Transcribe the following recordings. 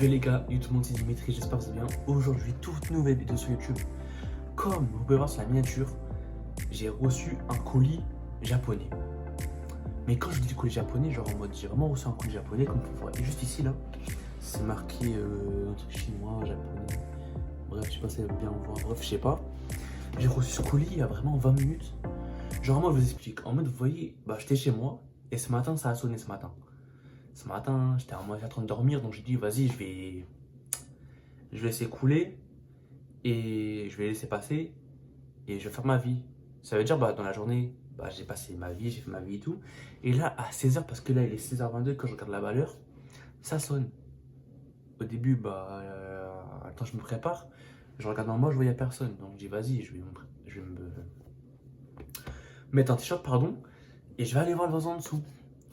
Yo les gars, tout le monde c'est Dimitri, j'espère que vous allez bien. Aujourd'hui, toute nouvelle vidéo sur YouTube. Comme vous pouvez voir sur la miniature, j'ai reçu un colis japonais. Mais quand je dis colis japonais, genre en mode j'ai vraiment reçu un colis japonais, comme vous voyez juste ici là. C'est marqué un truc chinois, japonais. Bref, je sais pas si vous allez bien voir, bref, je sais pas. J'ai reçu ce colis il y a vraiment 20 minutes. Genre moi je vous explique, en mode vous voyez, bah j'étais chez moi et ce matin ça a sonné ce matin. Ce matin, j'étais en train de dormir, donc j'ai dit vas-y, je vais laisser couler et je vais laisser passer et je vais faire ma vie. Ça veut dire bah dans la journée, bah j'ai passé ma vie, j'ai fait ma vie et tout. Et là à 16h, parce que là il est 16h22, quand je regarde la valeur, ça sonne. Au début, attends, je me prépare, je regarde en moi, je vois il n'y a personne. Donc je dis vas-y, je vais me mettre un t-shirt, pardon, et je vais aller voir le voisin en dessous.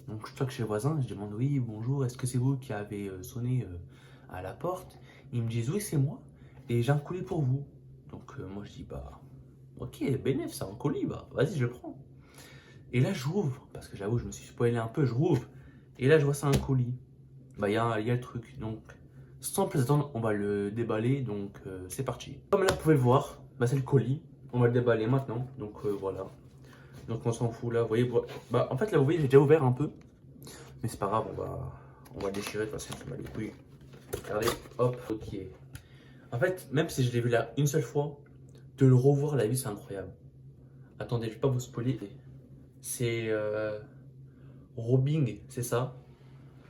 Donc je toque chez le voisin, je demande oui, bonjour, est-ce que c'est vous qui avez sonné à la porte? Ils me disent oui, c'est moi, et j'ai un colis pour vous. Donc moi je dis bah ok, bénéf, c'est un colis, bah vas-y, je le prends. Et là j'ouvre, parce que j'avoue, je me suis spoilé un peu, je rouvre, et là je vois c'est un colis. Bah il y a le truc, donc sans plus attendre, on va le déballer, donc c'est parti. Comme là vous pouvez le voir, bah c'est le colis, on va le déballer maintenant, donc voilà. Donc on s'en fout là, vous voyez, bah en fait là vous voyez j'ai déjà ouvert un peu, mais c'est pas grave, on va le déchirer de toute façon, ça va les couilles. Regardez, hop, ok. En fait, même si je l'ai vu là une seule fois, de le revoir la vie c'est incroyable. Attendez, je vais pas vous spoiler. C'est Robing, c'est ça.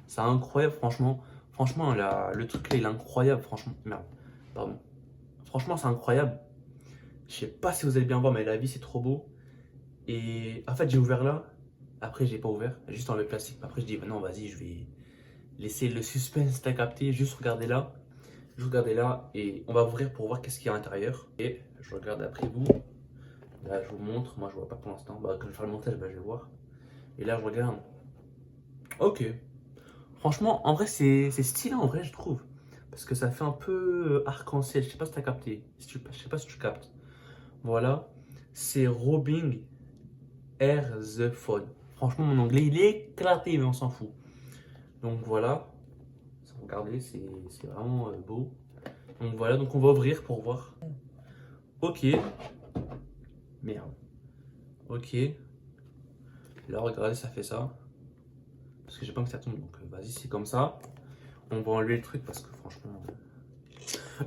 C'est incroyable, franchement. Franchement, le truc là il est incroyable, franchement. Merde, pardon. Franchement, c'est incroyable. Je sais pas si vous allez bien voir, mais la vie c'est trop beau. Et en fait, j'ai ouvert là. Après, j'ai pas ouvert, j'ai juste enlevé le plastique. Après, je dis, bah non, vas-y, je vais laisser le suspense, t'as capté. Juste regarder là. Je regardais là et on va ouvrir pour voir qu'est-ce qu'il y a à l'intérieur. Et je regarde après vous. Là, je vous montre. Moi, je vois pas pour l'instant. Bah, quand je vais faire le montage, bah, je vais voir. Et là, je regarde. Ok. Franchement, en vrai, c'est stylé, en vrai, je trouve. Parce que ça fait un peu arc-en-ciel. Je sais pas si t'as capté. Je sais pas si tu captes. Voilà. C'est Robing Air the Phone. Franchement, mon anglais, il est éclaté, mais on s'en fout. Donc voilà. Regardez, c'est vraiment beau. Donc voilà, donc on va ouvrir pour voir. Ok. Merde. Ok. Là, regardez, ça fait ça. Parce que j'ai pas envie que ça tombe. Donc vas-y, c'est comme ça. On va enlever le truc parce que franchement.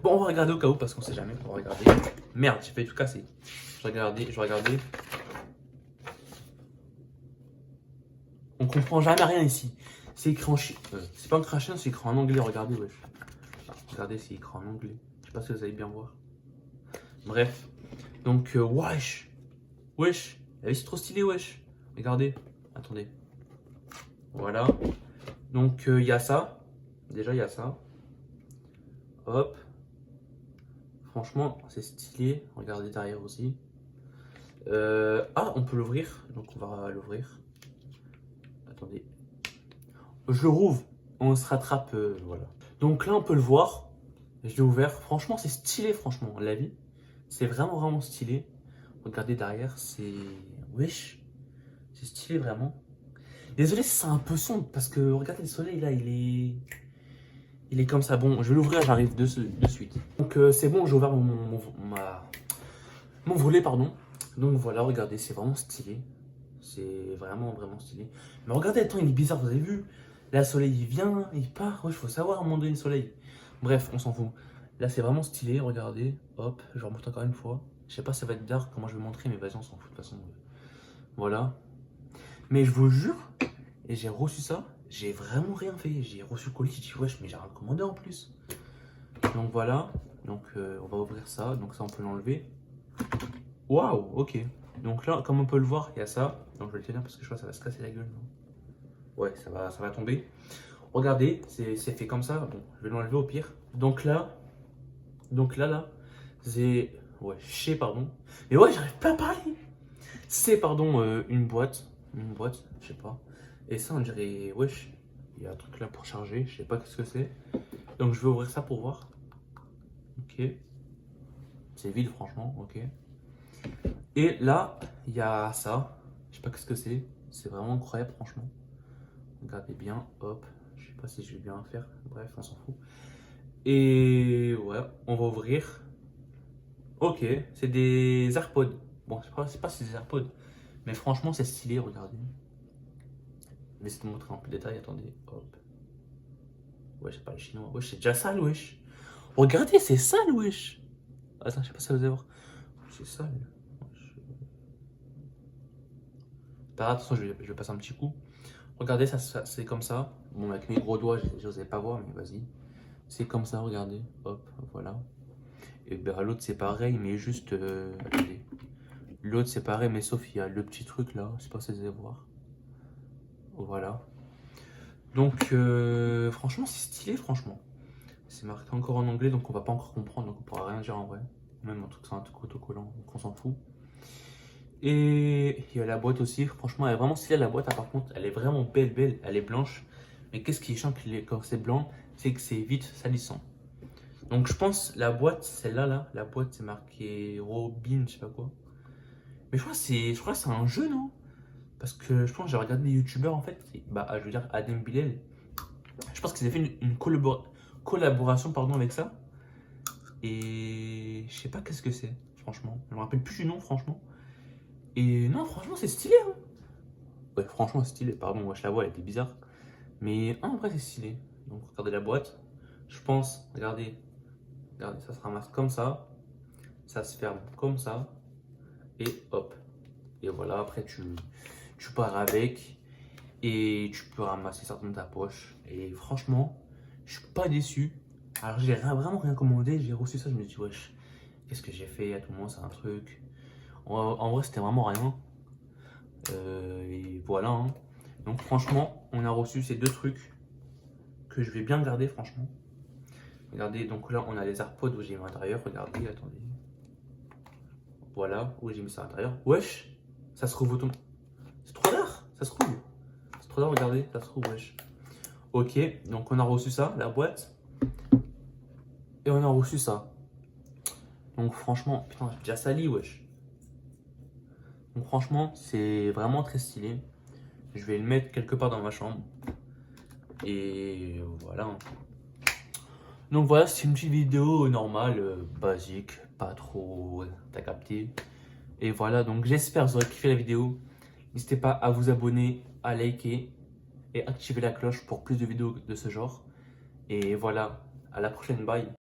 Bon, on va regarder au cas où parce qu'on sait jamais. On va regarder. Merde, j'ai failli tout casser. Je vais regarder. On comprend jamais rien ici. C'est écrit en chien. C'est pas écrit en chien, c'est écrit en anglais. Regardez, wesh. Regardez, c'est écrit en anglais. Je sais pas si vous allez bien voir. Bref. Donc, wesh. Wesh. C'est trop stylé, wesh. Regardez. Attendez. Voilà. Donc, il y a ça. Déjà, il y a ça. Hop. Franchement, c'est stylé. Regardez derrière aussi. Ah, on peut l'ouvrir. Donc, on va l'ouvrir. Attendez. Je le rouvre. On se rattrape. Voilà. Donc là, on peut le voir. Je l'ai ouvert. Franchement, c'est stylé, franchement. La vie. C'est vraiment, vraiment stylé. Regardez derrière. C'est. Wesh. C'est stylé, vraiment. Désolé si c'est un peu sombre. Parce que regardez le soleil, là, il est comme ça. Bon, je vais l'ouvrir. J'arrive de suite. Donc, c'est bon. J'ai ouvert mon volet, pardon. Donc voilà, regardez, c'est vraiment stylé. C'est vraiment, vraiment stylé. Mais regardez, attends, il est bizarre, vous avez vu? Là, le soleil, il vient, il part. Ouais, il faut savoir à un moment donné le soleil. Bref, on s'en fout. Là, c'est vraiment stylé, regardez. Hop, je remonte encore une fois. Je sais pas si ça va être dark, comment je vais montrer, mais vas-y, on s'en fout de toute façon. Voilà. Mais je vous jure, et j'ai reçu ça, j'ai vraiment rien fait. J'ai reçu le colis, j'ai dit, wesh, mais j'ai rien commandé en plus. Donc voilà. Donc, on va ouvrir ça. Donc, ça, on peut l'enlever. Waouh, ok. Donc là, comme on peut le voir, il y a ça. Donc je vais le tenir parce que je crois que ça va se casser la gueule. Non, ouais, ça va tomber. Regardez, c'est fait comme ça. Bon, je vais l'enlever au pire. Donc là, c'est... Ouais, pardon. Mais ouais, j'arrive pas à parler. C'est, pardon, une boîte. Une boîte, je sais pas. Et ça, on dirait... Wesh, il y a un truc là pour charger. Je sais pas qu'est-ce que c'est. Donc je vais ouvrir ça pour voir. Ok. C'est vide, franchement, ok. Et là, il y a ça. Je sais pas ce que c'est. C'est vraiment incroyable, franchement. Regardez bien. Hop. Je sais pas si je vais bien faire. Bref, on s'en fout. Et ouais, on va ouvrir. Ok, c'est des AirPods. Bon, je sais pas si c'est des AirPods, mais franchement, c'est stylé, regardez. Je vais essayer de vous montrer en plus de détail, attendez, hop. Ouais, je sais pas les chinois. Wesh, c'est déjà sale, wesh. Regardez, c'est sale, wesh. Attends, je sais pas si vous allez voir. C'est sale. Wesh. Bah, attention, je vais passer un petit coup. Regardez, c'est comme ça. Bon, avec mes gros doigts, j'osais pas voir, mais vas-y. C'est comme ça, regardez. Hop, voilà. Et ben l'autre, c'est pareil, mais juste. Attendez. L'autre, c'est pareil, mais sauf il y a le petit truc là. Je sais pas si vous allez voir. Voilà. Donc, franchement, c'est stylé, franchement. C'est marqué encore en anglais, donc on va pas encore comprendre, donc on pourra rien dire en vrai. Même un truc, c'est un truc autocollant, donc on s'en fout. Et il y a la boîte aussi, franchement, elle est vraiment stylée la boîte. Par contre, elle est vraiment belle, belle, elle est blanche. Mais qu'est-ce qui est chiant quand c'est blanc, c'est que c'est vite salissant. Donc je pense la boîte, celle-là, là, la boîte c'est marqué Robin, je sais pas quoi. Mais je crois que c'est un jeu, non? Parce que je pense que j'ai regardé des youtubeurs en fait, bah je veux dire Adem Bilal. Je pense qu'ils avaient fait une collaboration pardon, avec ça. Et je sais pas qu'est-ce que c'est, franchement. Je me rappelle plus du nom, franchement. Et non, franchement, c'est stylé, hein. Ouais, franchement, c'est stylé. Pardon, moi je la vois, elle était bizarre. Mais en vrai, c'est stylé. Donc regardez la boîte. Je pense, regardez, ça se ramasse comme ça se ferme comme ça, et hop. Et voilà, après tu pars avec et tu peux ramasser ça dans ta poche. Et franchement, je suis pas déçu. Alors j'ai vraiment rien commandé, j'ai reçu ça, je me dis wesh, qu'est-ce que j'ai fait? À tout moment c'est un truc. En vrai c'était vraiment rien. Et voilà, hein. Donc franchement, on a reçu ces deux trucs que je vais bien garder franchement. Regardez, donc là on a les AirPods où j'ai mis à l'intérieur, regardez, attendez. Voilà, où j'ai mis ça à l'intérieur. Wesh, ça se rouvre automatiquement. C'est trop d'art, ça se rouvre. C'est trop d'art, regardez, ça se rouvre, wesh. Ok, donc on a reçu ça, la boîte. Et on a reçu ça. Donc franchement, putain, j'ai déjà sali, wesh. Donc franchement, c'est vraiment très stylé. Je vais le mettre quelque part dans ma chambre. Et voilà. Donc voilà, c'est une petite vidéo normale, basique, pas trop, t'as capté. Et voilà, donc j'espère que vous aurez kiffé la vidéo. N'hésitez pas à vous abonner, à liker et activer la cloche pour plus de vidéos de ce genre. Et voilà, à la prochaine, bye.